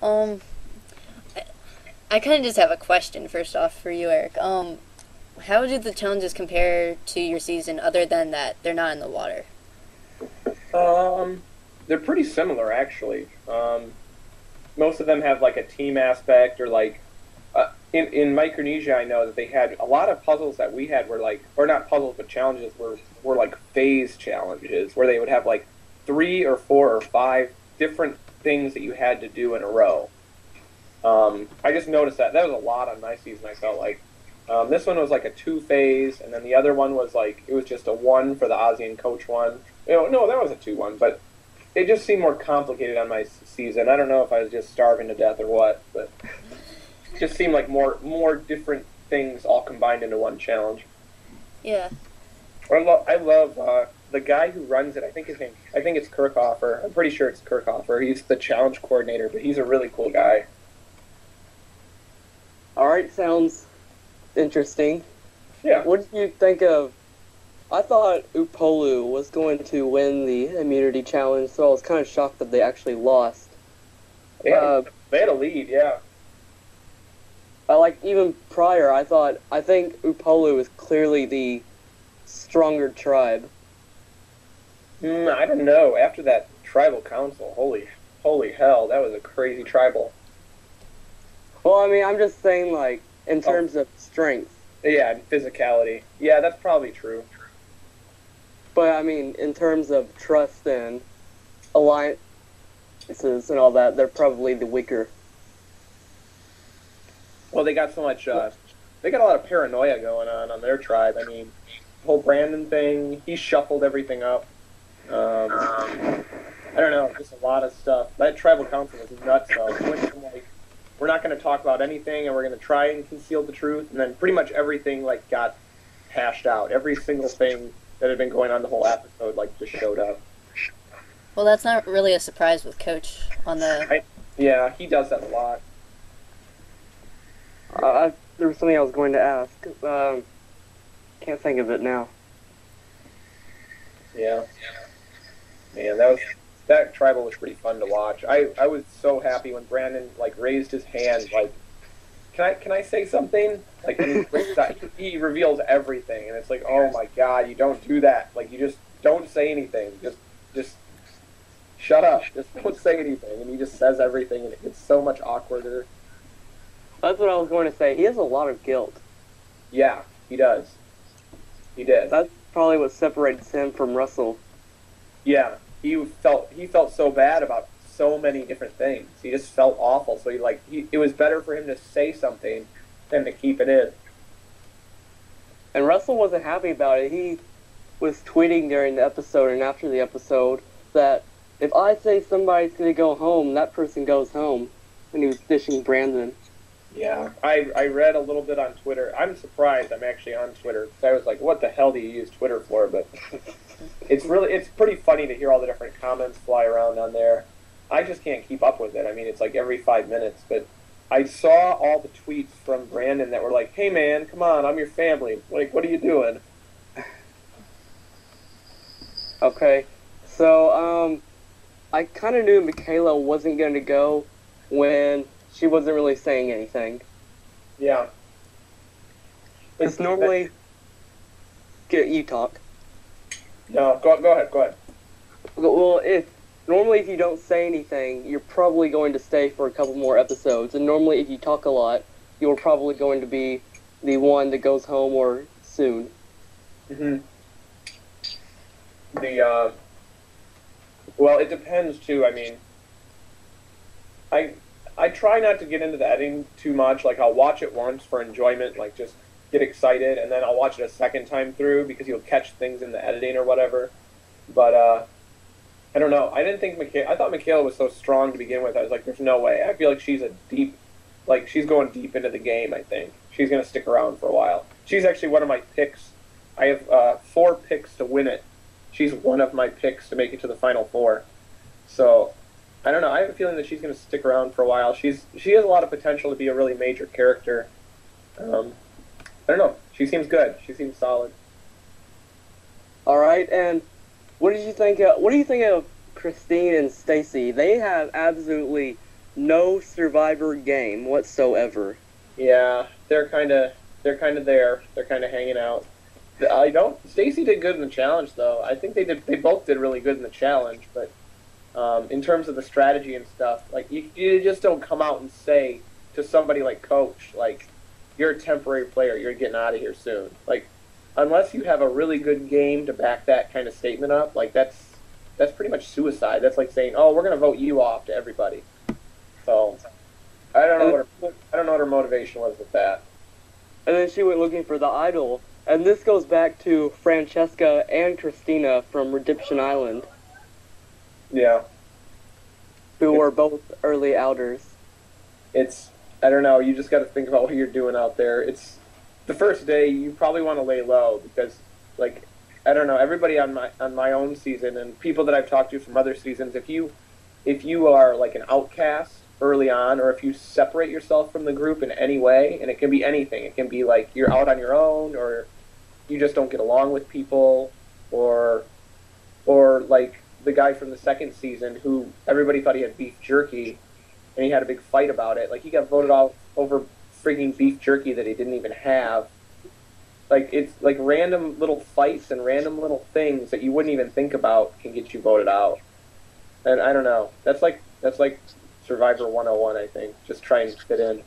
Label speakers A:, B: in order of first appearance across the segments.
A: Um, I kind of just have a question first off for you, Eric. How do the challenges compare to your season other than that they're not in the water?
B: Um, they're pretty similar actually. Most of them have like a team aspect or like in Micronesia. I know that they had a lot of puzzles that we had were like, or not puzzles, but challenges were like phase challenges where they would have like three or four or five different things that you had to do in a row. I just noticed that was a lot on my season. I felt like this one was like a two phase, and then the other one was like it was just a one for the Aussie and coach one. No, that was a 2-1, but it just seemed more complicated on my season. I don't know if I was just starving to death or what, but it just seemed like more different things all combined into one challenge.
A: Yeah.
B: I love the guy who runs it. I think it's Kirchhofer. I'm pretty sure it's Kirchhofer. He's the challenge coordinator, but he's a really cool guy.
C: All right, sounds interesting.
B: Yeah.
C: What did you think of? I thought Upolu was going to win the immunity challenge, so I was kind of shocked that they actually lost.
B: They had a lead, yeah.
C: Even prior, I think Upolu is clearly the stronger tribe.
B: I don't know. After that tribal council, holy hell, that was a crazy tribal.
C: Well, I mean, I'm just saying, like, in terms of strength.
B: Yeah, and physicality. Yeah, that's probably true.
C: But, I mean, in terms of trust and alliances and all that, they're probably the weaker.
B: Well, they got so much, they got a lot of paranoia going on their tribe. I mean, the whole Brandon thing, he shuffled everything up. I don't know, just a lot of stuff. That tribal council was nuts, though. It went from, like, we're not going to talk about anything, and we're going to try and conceal the truth, and then pretty much everything, like, got hashed out. Every single thing that had been going on the whole episode, like, just showed up.
A: Well, that's not really a surprise with Coach on the...
B: Yeah, he does that a lot.
C: There was something I was going to ask. Can't think of it now.
B: Yeah. Man, that tribal was pretty fun to watch. I was so happy when Brandon like raised his hand, like, can I say something? Like, and he reveals everything, and it's like, oh my god, you don't do that. Like, you just don't say anything. Just shut up. Just don't say anything, and he just says everything, and it gets so much awkwarder.
C: That's what I was going to say. He has a lot of guilt.
B: Yeah, he does. He did.
C: That's probably what separates him from Russell.
B: Yeah, he felt so bad about so many different things. He just felt awful. So it was better for him to say something than to keep it in.
C: And Russell wasn't happy about it. He was tweeting during the episode and after the episode that if I say somebody's going to go home, that person goes home. And he was dishing Brandon.
B: Yeah, I read a little bit on Twitter. I'm surprised I'm actually on Twitter. So I was like, what the hell do you use Twitter for? But it's pretty funny to hear all the different comments fly around on there. I just can't keep up with it. I mean, it's like every 5 minutes. But I saw all the tweets from Brandon that were like, hey man, come on, I'm your family. Like, what are you doing?
C: Okay, so I kind of knew Michaela wasn't going to go when she wasn't really saying anything.
B: Yeah.
C: It's normally... You talk.
B: No, go ahead.
C: Well, normally if you don't say anything, you're probably going to stay for a couple more episodes. And normally if you talk a lot, you're probably going to be the one that goes home or soon.
B: Mm-hmm. Well, it depends too. I mean, I try not to get into the editing too much. Like, I'll watch it once for enjoyment, like just get excited, and then I'll watch it a second time through because you'll catch things in the editing or whatever. But I don't know. I thought Michaela was so strong to begin with. I was like, there's no way. I feel like she's she's going deep into the game. I think she's going to stick around for a while. She's actually one of my picks. I have 4 picks to win it. She's one of my picks to make it to the final 4. So I don't know. I have a feeling that she's going to stick around for a while. She has a lot of potential to be a really major character. I don't know. She seems good. She seems solid.
C: All right, and what do you think of Christine and Stacy? They have absolutely no Survivor game whatsoever.
B: Yeah, they're kind of there. They're kind of hanging out. I don't. Stacy did good in the challenge, though. I think they both did really good in the challenge. But in terms of the strategy and stuff, like you just don't come out and say to somebody like Coach, like, you're a temporary player, you're getting out of here soon. Like, unless you have a really good game to back that kind of statement up, like that's pretty much suicide. That's like saying, oh, we're going to vote you off to everybody. So I don't know what her motivation was with that.
C: And then she went looking for the idol. And this goes back to Francesca and Christina from Redemption Island.
B: Yeah.
C: Who were both early outers.
B: I don't know, you just got to think about what you're doing out there. It's the first day, you probably want to lay low because, like, I don't know, everybody on my own season and people that I've talked to from other seasons, if you are like an outcast early on, or if you separate yourself from the group in any way, and it can be anything. It can be like you're out on your own, or you just don't get along with people, or like the guy from the second season who everybody thought he had beef jerky, and he had a big fight about it. Like, he got voted off over frigging beef jerky that he didn't even have. Like, it's like random little fights and random little things that you wouldn't even think about can get you voted out. And I don't know. That's like Survivor 101, I think. Just try and fit in.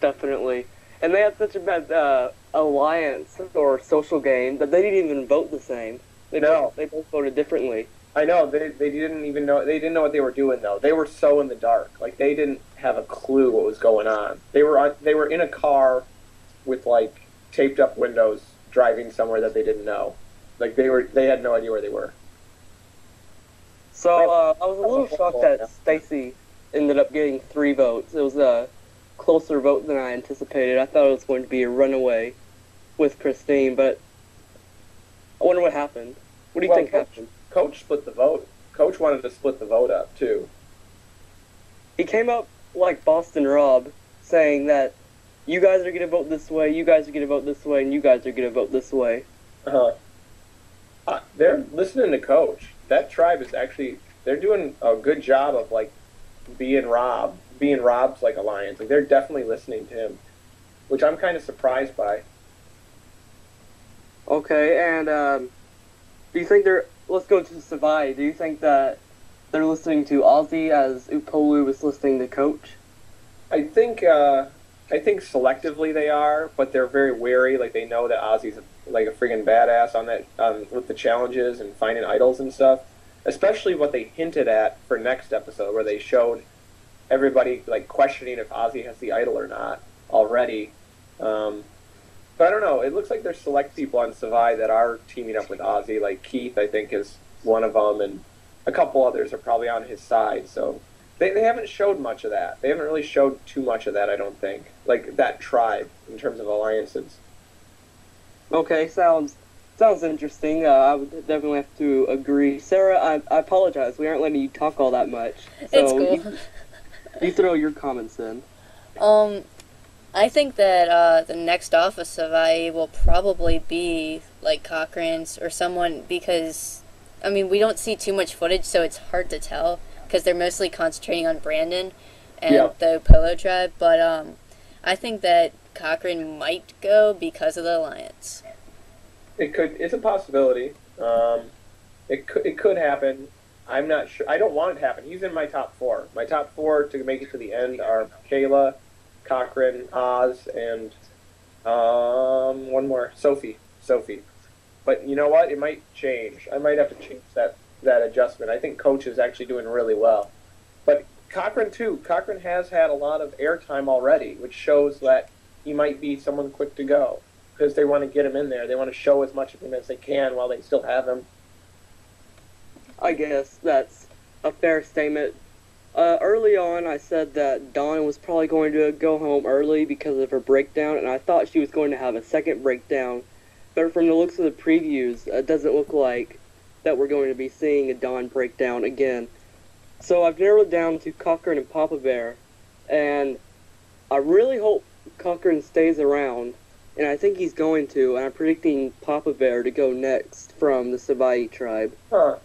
C: Definitely. And they had such a bad alliance or social game that they didn't even vote the same. They both voted differently.
B: I know. They didn't even know. They didn't know what they were doing, though. They were so in the dark. Like, they didn't have a clue what was going on. They were in a car with, like, taped up windows driving somewhere that they didn't know. Like, they had no idea where they were.
C: So I was a little shocked that Stacy ended up getting 3 votes. It was a closer vote than I anticipated. I thought it was going to be a runaway with Christine, but I wonder what happened. What do you think happened?
B: Coach split the vote. Coach wanted to split the vote up, too.
C: He came up like Boston Rob, saying that you guys are going to vote this way, you guys are going to vote this way, and you guys are going to vote this way.
B: They're listening to Coach. That tribe is actually, they're doing a good job of, like, being Rob's, like, alliance. Like, they're definitely listening to him, which I'm kind of surprised by.
C: Okay, and do you think let's go to Savai. Do you think that they're listening to Ozzy as Upolu was listening to Coach?
B: I think selectively they are, but they're very wary. Like, they know that Ozzy's like a friggin' badass with the challenges and finding idols and stuff. Especially what they hinted at for next episode, where they showed everybody like questioning if Ozzy has the idol or not already. But I don't know. It looks like there's select people on Savai that are teaming up with Ozzy. Like Keith, I think, is one of them, and a couple others are probably on his side. So they haven't showed much of that. They haven't really showed too much of that, I don't think. Like that tribe in terms of alliances.
C: Okay, sounds interesting. I would definitely have to agree. Sarah, I apologize. We aren't letting you talk all that much. So
A: It's cool.
C: You throw your comments in.
A: I think that the next off of Savai will probably be like Cochrane's or someone, because I mean, we don't see too much footage, so it's hard to tell because they're mostly concentrating on Brandon and the Polo tribe. But I think that Cochrane might go because of the alliance.
B: It's a possibility. It could happen. I'm not sure. I don't want it to happen. He's in my top 4. My top 4 to make it to the end are Kayla, Cochrane, Oz, and one more, Sophie. But you know what? It might change. I might have to change that adjustment. I think Coach is actually doing really well. But Cochrane, too. Cochrane has had a lot of airtime already, which shows that he might be someone quick to go, because they want to get him in there. They want to show as much of him as they can while they still have him.
C: I guess that's a fair statement. Early on, I said that Dawn was probably going to go home early because of her breakdown, and I thought she was going to have a second breakdown. But from the looks of the previews, it doesn't look like that we're going to be seeing a Dawn breakdown again. So I've narrowed it down to Cochrane and Papa Bear, and I really hope Cochrane stays around, and I think he's going to, and I'm predicting Papa Bear to go next from the Savai tribe.
B: Huh.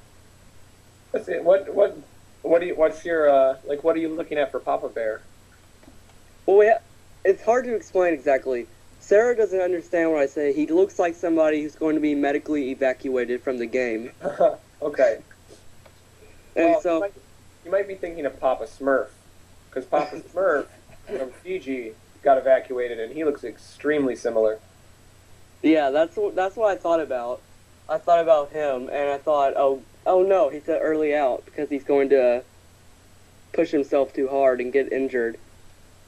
B: That's it. What What's your what are you looking at for Papa Bear?
C: Well, yeah, it's hard to explain exactly. Sarah doesn't understand what I say. He looks like somebody who's going to be medically evacuated from the game.
B: Okay.
C: And
B: Well,
C: so,
B: you might be thinking of Papa Smurf, because Papa Smurf from Fiji got evacuated, and he looks extremely similar.
C: yeah, that's what I thought about. I thought about him, and I thought, oh no, he's early out because he's going to push himself too hard and get injured.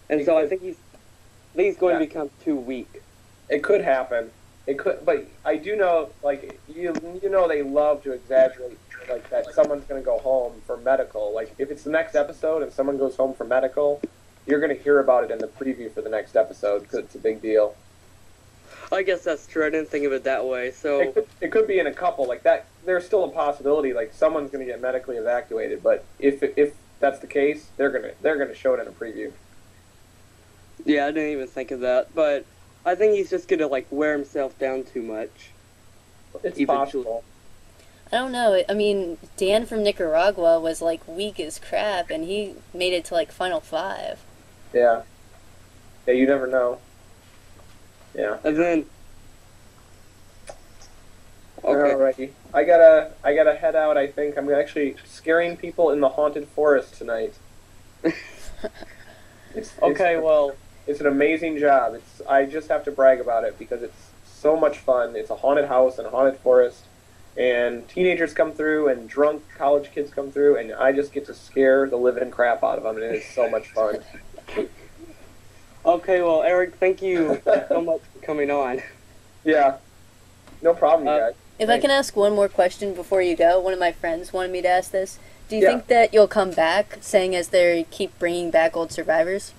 C: And so I think he's going to become too weak.
B: It could happen. It could, but I do know, like you know, they love to exaggerate, like that someone's going to go home for medical. Like if it's the next episode and someone goes home for medical, you're going to hear about it in the preview for the next episode because it's a big deal.
C: I guess that's true. I didn't think of it that way. So
B: it could be in a couple like that. There's still a possibility, like someone's going to get medically evacuated. But if that's the case, they're gonna show it in a preview.
C: yeah, I didn't even think of that. But I think he's just going to like wear himself down too much.
B: It's
C: Eventually.
B: possible.
A: I don't know. I mean, Dan from Nicaragua was like weak as crap, and he made it to like Final 5.
B: Yeah. Yeah, you never know. Yeah.
C: And then, okay,
B: Alrighty. I gotta head out. I think I'm actually scaring people in the haunted forest tonight.
C: okay, well,
B: It's an amazing job. I just have to brag about it because it's so much fun. It's a haunted house and a haunted forest, and teenagers come through and drunk college kids come through, and I just get to scare the living crap out of them, and it is so much fun.
C: okay, well, Eric, thank you so much for coming on.
B: Yeah. No problem, you guys.
A: If I can ask one more question before you go, one of my friends wanted me to ask this. Do you
B: Yeah.
A: think that you'll come back, saying as they keep bringing back old survivors?